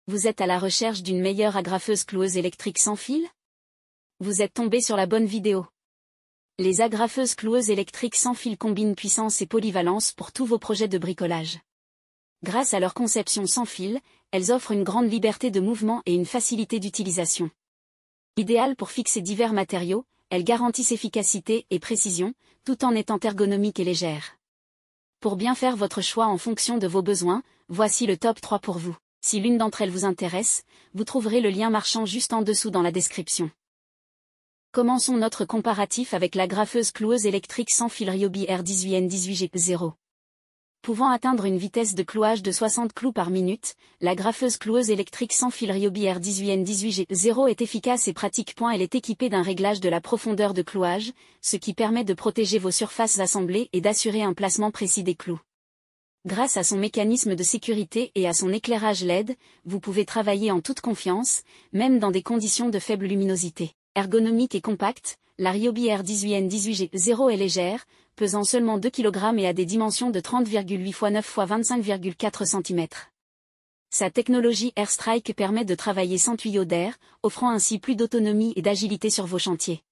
Vous êtes à la recherche d'une meilleure agrafeuse cloueuse électrique sans fil? Vous êtes tombé sur la bonne vidéo. Les agrafeuses cloueuses électriques sans fil combinent puissance et polyvalence pour tous vos projets de bricolage. Grâce à leur conception sans fil, elles offrent une grande liberté de mouvement et une facilité d'utilisation. Idéales pour fixer divers matériaux, elles garantissent efficacité et précision, tout en étant ergonomiques et légères. Pour bien faire votre choix en fonction de vos besoins, voici le top 3 pour vous. Si l'une d'entre elles vous intéresse, vous trouverez le lien marchand juste en dessous dans la description. Commençons notre comparatif avec l'agrafeuse cloueuse électrique sans fil Ryobi R18N18G0. Pouvant atteindre une vitesse de clouage de 60 clous par minute, l'agrafeuse cloueuse électrique sans fil Ryobi R18N18G0 est efficace et pratique. Elle est équipée d'un réglage de la profondeur de clouage, ce qui permet de protéger vos surfaces assemblées et d'assurer un placement précis des clous. Grâce à son mécanisme de sécurité et à son éclairage LED, vous pouvez travailler en toute confiance, même dans des conditions de faible luminosité. Ergonomique et compacte, la Ryobi R18N18G0 est légère, pesant seulement 2 kg et a des dimensions de 30,8 x 9 x 25,4 cm. Sa technologie AirStrike permet de travailler sans tuyau d'air, offrant ainsi plus d'autonomie et d'agilité sur vos chantiers.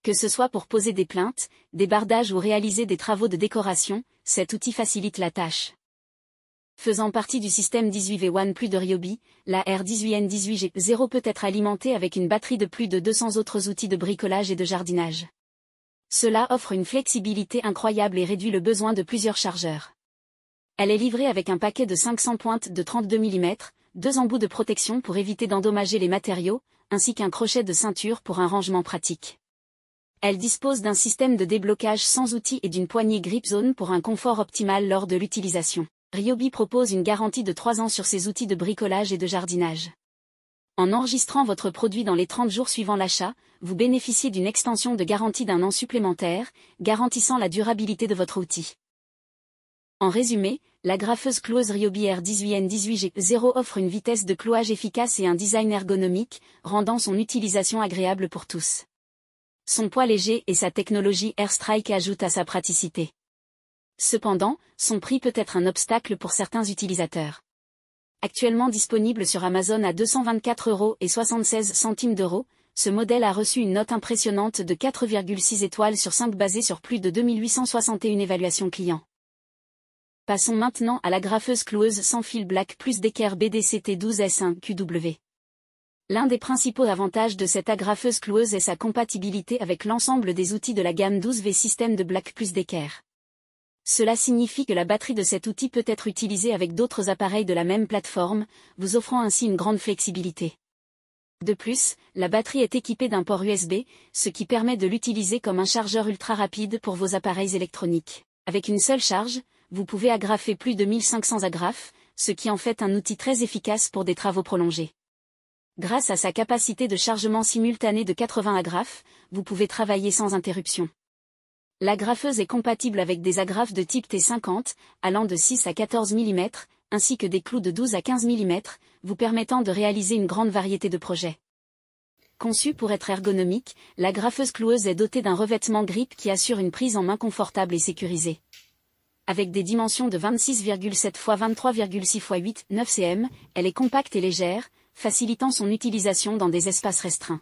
Que ce soit pour poser des plinthes, des bardages ou réaliser des travaux de décoration, cet outil facilite la tâche. Faisant partie du système 18V1+ de Ryobi, la R18N18G0 peut être alimentée avec une batterie de plus de 200 autres outils de bricolage et de jardinage. Cela offre une flexibilité incroyable et réduit le besoin de plusieurs chargeurs. Elle est livrée avec un paquet de 500 pointes de 32 mm, 2 embouts de protection pour éviter d'endommager les matériaux, ainsi qu'un crochet de ceinture pour un rangement pratique. Elle dispose d'un système de déblocage sans outils et d'une poignée grip zone pour un confort optimal lors de l'utilisation. Ryobi propose une garantie de 3 ans sur ses outils de bricolage et de jardinage. En enregistrant votre produit dans les 30 jours suivant l'achat, vous bénéficiez d'une extension de garantie d'1 an supplémentaire, garantissant la durabilité de votre outil. En résumé, l'agrafeuse cloueuse Ryobi R18N18G0 offre une vitesse de clouage efficace et un design ergonomique, rendant son utilisation agréable pour tous. Son poids léger et sa technologie AirStrike ajoutent à sa praticité. Cependant, son prix peut être un obstacle pour certains utilisateurs. Actuellement disponible sur Amazon à 224,76 €, ce modèle a reçu une note impressionnante de 4,6 étoiles sur 5 basée sur plus de 2861 évaluations clients. Passons maintenant à l'agrafeuse cloueuse sans fil Black Plus Decker BDCT12S1QW. L'un des principaux avantages de cette agrafeuse cloueuse est sa compatibilité avec l'ensemble des outils de la gamme 12V système de Black Plus Decker. Cela signifie que la batterie de cet outil peut être utilisée avec d'autres appareils de la même plateforme, vous offrant ainsi une grande flexibilité. De plus, la batterie est équipée d'un port USB, ce qui permet de l'utiliser comme un chargeur ultra rapide pour vos appareils électroniques. Avec une seule charge, vous pouvez agrafer plus de 1500 agrafes, ce qui en fait un outil très efficace pour des travaux prolongés. Grâce à sa capacité de chargement simultané de 80 agrafes, vous pouvez travailler sans interruption. L'agrafeuse est compatible avec des agrafes de type T50, allant de 6 à 14 mm, ainsi que des clous de 12 à 15 mm, vous permettant de réaliser une grande variété de projets. Conçue pour être ergonomique, l'agrafeuse cloueuse est dotée d'un revêtement grip qui assure une prise en main confortable et sécurisée. Avec des dimensions de 26,7 x 23,6 x 8, 9 cm, elle est compacte et légère, facilitant son utilisation dans des espaces restreints.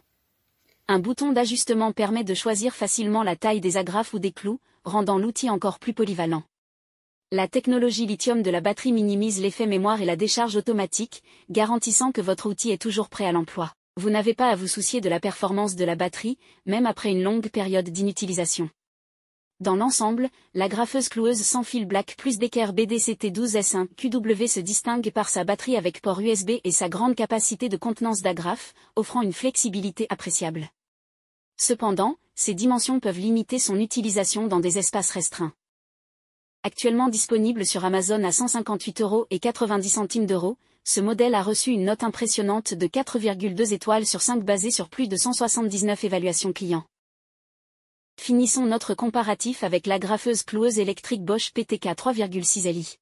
Un bouton d'ajustement permet de choisir facilement la taille des agrafes ou des clous, rendant l'outil encore plus polyvalent. La technologie lithium de la batterie minimise l'effet mémoire et la décharge automatique, garantissant que votre outil est toujours prêt à l'emploi. Vous n'avez pas à vous soucier de la performance de la batterie, même après une longue période d'inutilisation. Dans l'ensemble, l'agrafeuse cloueuse sans fil Black Plus Decker BDCT12S1QW se distingue par sa batterie avec port USB et sa grande capacité de contenance d'agrafes, offrant une flexibilité appréciable. Cependant, ces dimensions peuvent limiter son utilisation dans des espaces restreints. Actuellement disponible sur Amazon à 158,90 €, ce modèle a reçu une note impressionnante de 4,2 étoiles sur 5 basée sur plus de 179 évaluations clients. Finissons notre comparatif avec l'agrafeuse cloueuse électrique Bosch PTK 3,6 Li.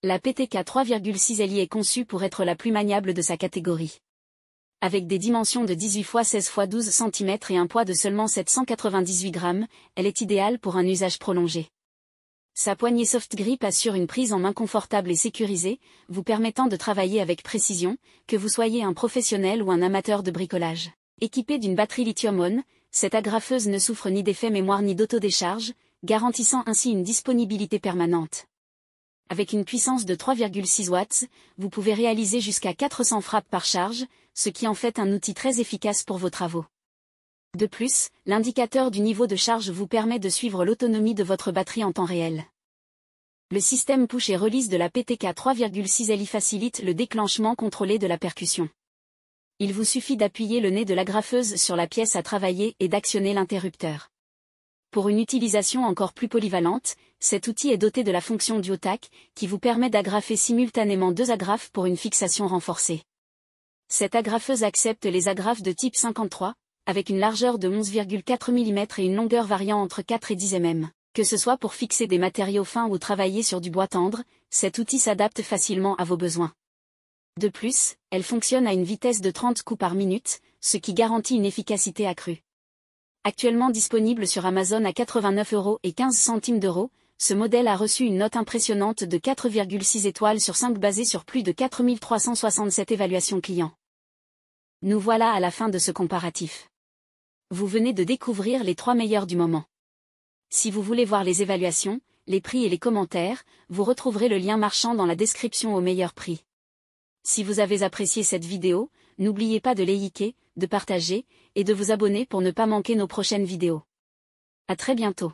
La PTK 3,6 Li est conçue pour être la plus maniable de sa catégorie. Avec des dimensions de 18 x 16 x 12 cm et un poids de seulement 798 grammes, elle est idéale pour un usage prolongé. Sa poignée soft grip assure une prise en main confortable et sécurisée, vous permettant de travailler avec précision, que vous soyez un professionnel ou un amateur de bricolage. Équipée d'une batterie lithium-ion, cette agrafeuse ne souffre ni d'effet mémoire ni d'autodécharge, garantissant ainsi une disponibilité permanente. Avec une puissance de 3,6 watts, vous pouvez réaliser jusqu'à 400 frappes par charge, ce qui en fait un outil très efficace pour vos travaux. De plus, l'indicateur du niveau de charge vous permet de suivre l'autonomie de votre batterie en temps réel. Le système push et release de la PTK 3,6 Li facilite le déclenchement contrôlé de la percussion. Il vous suffit d'appuyer le nez de l'agrafeuse sur la pièce à travailler et d'actionner l'interrupteur. Pour une utilisation encore plus polyvalente, cet outil est doté de la fonction Duotac, qui vous permet d'agrafer simultanément deux agrafes pour une fixation renforcée. Cette agrafeuse accepte les agrafes de type 53, avec une largeur de 11,4 mm et une longueur variant entre 4 et 10 mm. Que ce soit pour fixer des matériaux fins ou travailler sur du bois tendre, cet outil s'adapte facilement à vos besoins. De plus, elle fonctionne à une vitesse de 30 coups par minute, ce qui garantit une efficacité accrue. Actuellement disponible sur Amazon à 89,15 €, ce modèle a reçu une note impressionnante de 4,6 étoiles sur 5 basée sur plus de 4367 évaluations clients. Nous voilà à la fin de ce comparatif. Vous venez de découvrir les 3 meilleurs du moment. Si vous voulez voir les évaluations, les prix et les commentaires, vous retrouverez le lien marchand dans la description au meilleur prix. Si vous avez apprécié cette vidéo, n'oubliez pas de liker, de partager, et de vous abonner pour ne pas manquer nos prochaines vidéos. À très bientôt.